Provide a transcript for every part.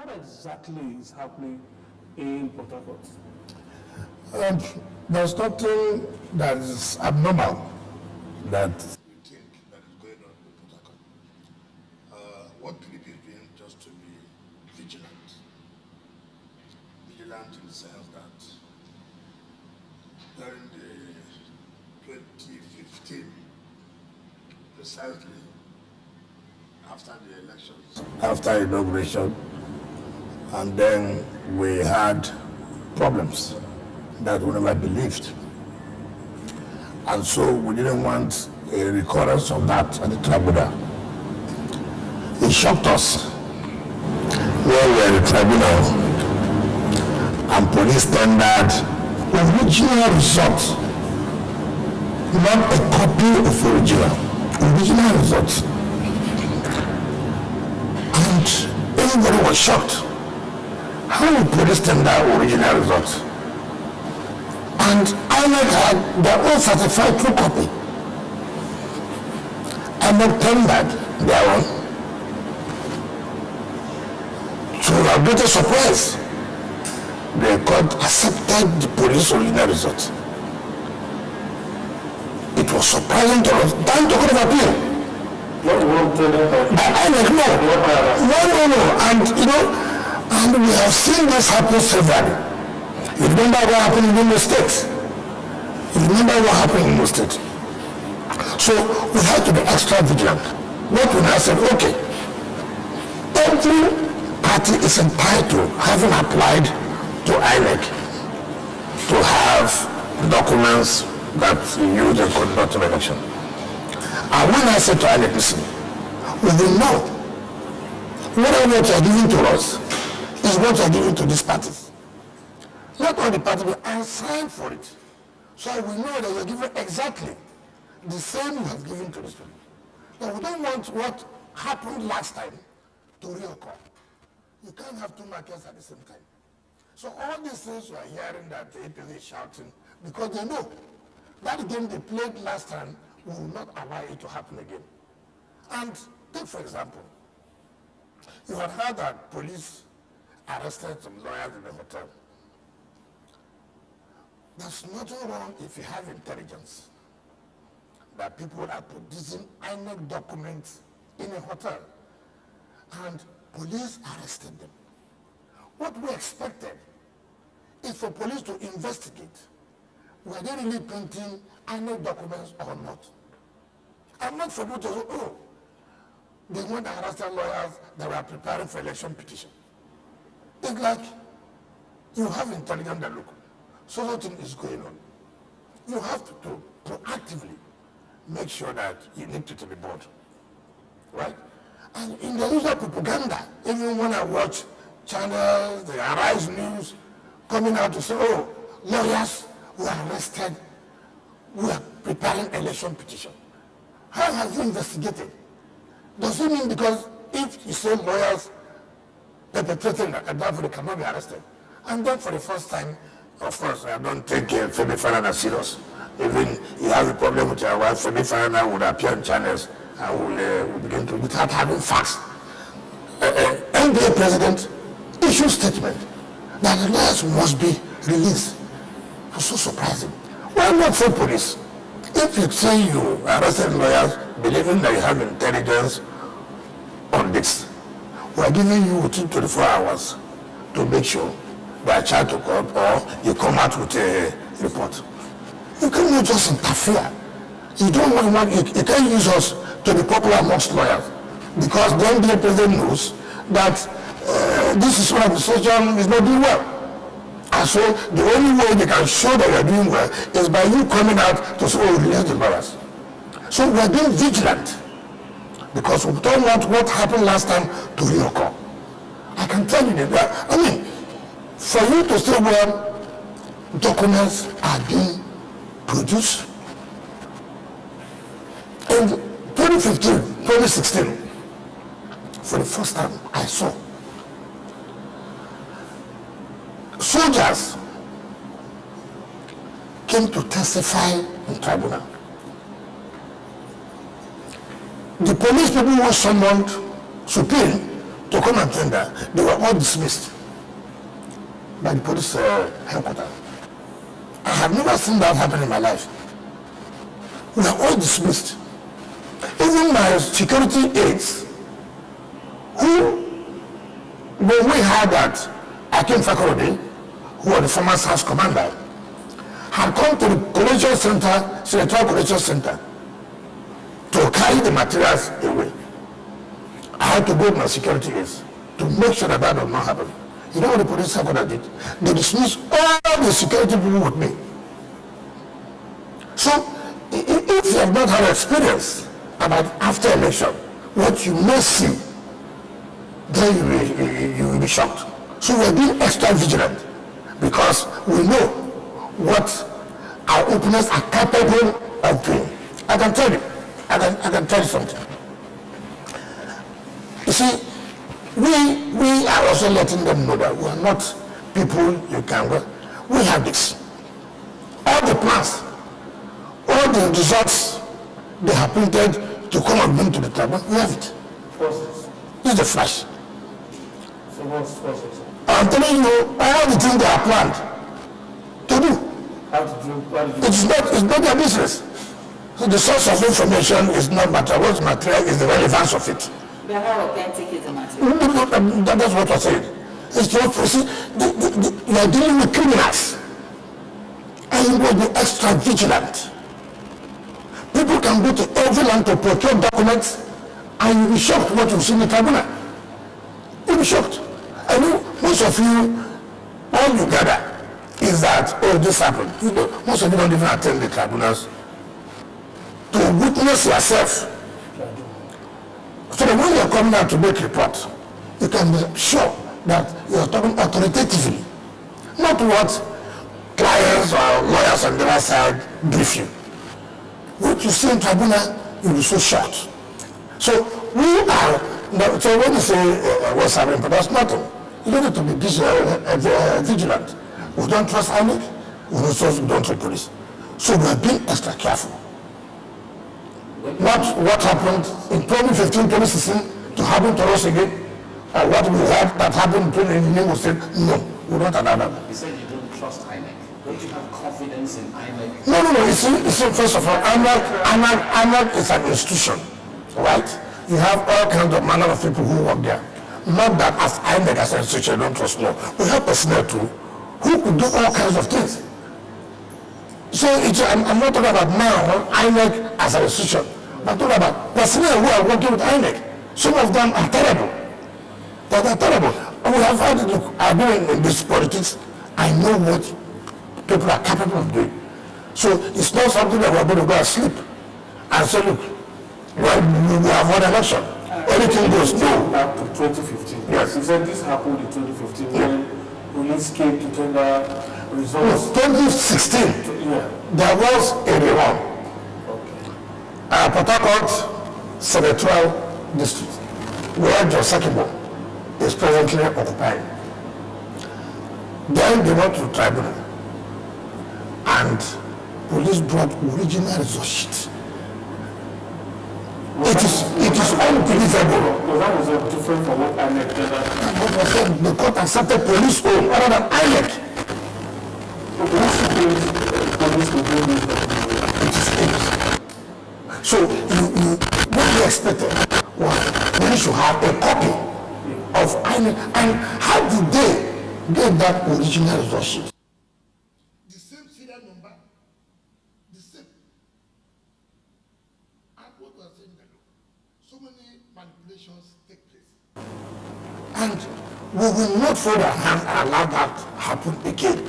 What exactly is happening in Port Harcourt? There's nothing that is abnormal that we think that is going on in Port Harcourt. What PDP is doing just to be vigilant. Vigilant in the sense that during the 2015, precisely after the elections, after inauguration, and then we had problems that we never believed. And so we didn't want a recurrence of that at the tribunal. It shocked us when we were at the tribunal and police tendered original results, not a copy of original results. And everybody was shocked. How would police tender original results? And INEC had their own certified true copy. INEC tendered their own. To our greatest surprise, the court accepted the police original results. It was surprising to us, down to court of appeal. INEC, no. And and we have seen this happen severally. You remember what happened in the state? So we have to be extra vigilant. What we now said, okay, every party is entitled, having applied to INEC, to have documents that you use in conducting election. And when I said to INEC, listen, we will know whatever you are giving to us is what you are giving to these parties. Not all the parties will sign for it. So we know that you're giving exactly the same you have given to this people. But we don't want what happened last time to reoccur. You can't have two markets at the same time. So all these things you are hearing that the APC is shouting, because they know that game they played last time will not allow it to happen again. And take for example, you have heard that police arrested some lawyers in the hotel. There's nothing wrong if you have intelligence that people are producing INEC documents in a hotel and police arrested them. What we expected is for police to investigate were they really printing INEC documents or not. And not for people to say, oh, they went and arrested lawyers that were preparing for election petition. It's like you have intelligence that look, so nothing is going on. You have to proactively make sure that you need to be board, right? And in the usual propaganda, even when I watch channels, the Arise News, coming out to say, oh, lawyers were arrested, we are preparing election petition. How have you investigated? Does it mean because if you say lawyers perpetrating a they cannot be arrested? And then for the first time, of course, I don't take Femi Falana serious. Even you have a problem with your wife, Femi Falana would appear in channels and will begin to, without having facts. NBA president issued statement that the lawyers must be released. It was so surprising. Why not say police? If you say you arrested lawyers believing that you have intelligence on this, we are giving you within 24 hours to make sure that child to court or you come out with a report. You cannot just interfere. You don't want, you can't use us to be popular amongst lawyers because then the president knows that this is what administration is not doing well. And so the only way they can show that you're doing well is by you coming out to say, oh, release the lawyers. So we're being vigilant because we don't want what happened last time to reoccur. I can tell you that, I mean, for you to say, well, documents are being produced. In 2015, 2016, for the first time, I saw soldiers came to testify in tribunal. The police people were summoned supreme to come and tender, they were all dismissed by the police headquarters. I have never seen that happen in my life. We are all dismissed. Even my security aides, who, when we heard that Akim Fakorode, who was the former SAS commander, had come to the collection center, Electoral Collection Center, to carry the materials away. I had to go with my security aides to make sure that does not happen. You know what the police headquarters did? They dismissed all the security people with me. So, if you have not had experience about after election, what you may see, then you will be shocked. So we're being extra vigilant because we know what our opponents are capable of doing. I can tell you, I can tell you something. You see, we are also letting them know that we are not people you can go. We have this. All the plans, all the results they have printed to come and bring to the tribunal, we have it. It's the flash. So what's it? I'm telling you all the things they are planned to do. How to do? It's not their business. So the source of information is not matter. What's material is the relevance of it. But how authentic is the material? That's what I said. It's not, you see, you are dealing with criminals. And you will be extra vigilant. People can go to every land to procure documents and you'll be shocked what you see in the tribunal. You'll be shocked. I know most of you, all you gather is that, oh, this happened. You know, most of you don't even attend the tribunals to witness yourself. So that when you're coming out to make reports, you can be sure that you're talking authoritatively, not what clients or lawyers on the other side brief you. What you see in tribunal, you'll be so shocked. So we are, so when you say what's happening, but that's nothing. You don't need to be vigilant. We don't trust army, we don't trust police. So we are being extra careful. Not what happened in 2015, 2016 to happen to us again, or what we had that happened in Nemo State. No, we don't allow that. You said you don't trust INEC. Don't you have confidence in INEC? No. You see, first of all, INEC is an institution, right? You have all kinds of manner of people who work there. Not that as INEC as an institution, don't trust. No, we have personnel too who could do all kinds of things. So I'm not talking about now INEC as an institution. I'm talking about personnel who are working with INEC. Some of them are terrible. They are terrible. And we have had, look, I'm doing in this politics. I know what people are capable of doing. So it's not something that we're going to go and sleep and say, look, well, we have won an election. Anything goes. No. Back to 2015. Yes. You said this happened in 2015 when police came to tender results. No, 2016, there was a rerun. Port Harcourt Senatorial District, where John Sakibo is presently occupying. Then they went to the tribunal, and police brought original result sheet. It is unbelievable. Because that was different from what INEC did. The court accepted police own rather than INEC. Police will do this. It is it. So what we expected was we should have a copy of INEC. And how did they get that original result sheet? The same serial number, the same. And what we are saying that so many manipulations take place. And we will not fold our hands and allow that happen again.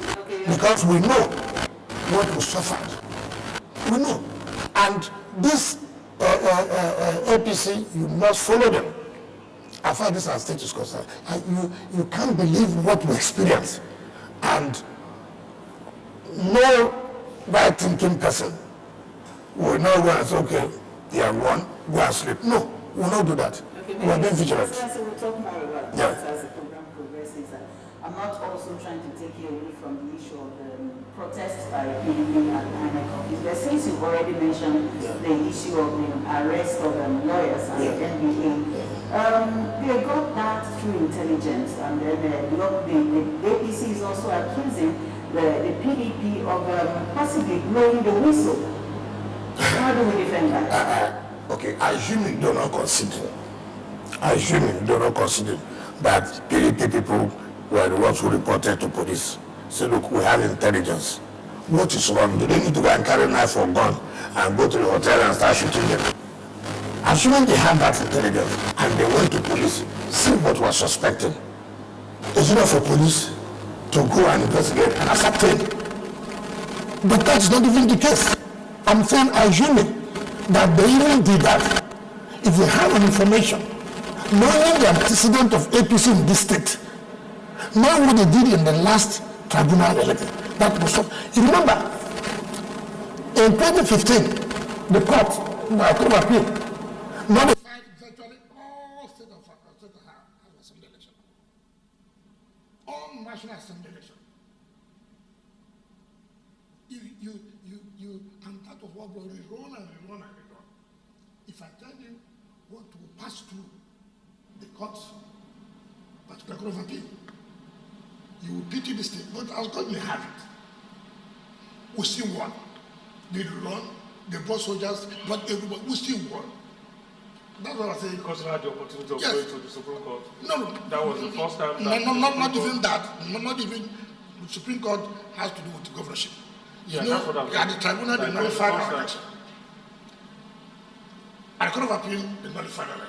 Because we know what we suffered. We know. And this APC, you must follow them. As far as this our state is concerned, you can't believe what we experience. And no right-thinking person will not go and say, okay, you have won, go and sleep. No, we will not do that. Okay, we are being vigilant. So we'll talk more about that as the program progresses. I'm not also trying to take you away from the issue of the protests by PDP and INEC office. But since you've already mentioned the issue of the arrest of lawyers and the NBA, They got that through intelligence, and then the APC is also accusing the PDP of possibly blowing the whistle. How do we defend that? Okay, I assume you do not consider. That PDP people were the ones who reported to police. Say, look, we have intelligence. What is wrong? Do they need to go and carry a knife or gun and go to the hotel and start shooting them? Assuming they have that intelligence and they went to police, see what was suspected. It's enough for police to go and investigate and ascertain. But that's not even the case. I'm saying, assuming that they even did that. If they have an information, knowing the antecedent of APC in this state, knowing what they did in the last tribunal election, that was so. You remember, in 2015, the court, the Court of Appeal, notified virtually all state of assembly election, all national assembly election. And that was what brought Iran and Iran. If I tell you what will pass through the courts, particular Court of Appeal, you will pity the state, but as God may have it, we still won. They run, they brought soldiers, brought everybody, we still won. That's what I say. Because you had the opportunity of Yes. going to the Supreme Court. No. That was the first time. Not even that. Not even the Supreme Court has to do with the governorship. Yeah, that's what I'm saying. At the tribunal, they Like, nullified the first our time. election. At the Court of Appeal, they nullified our election.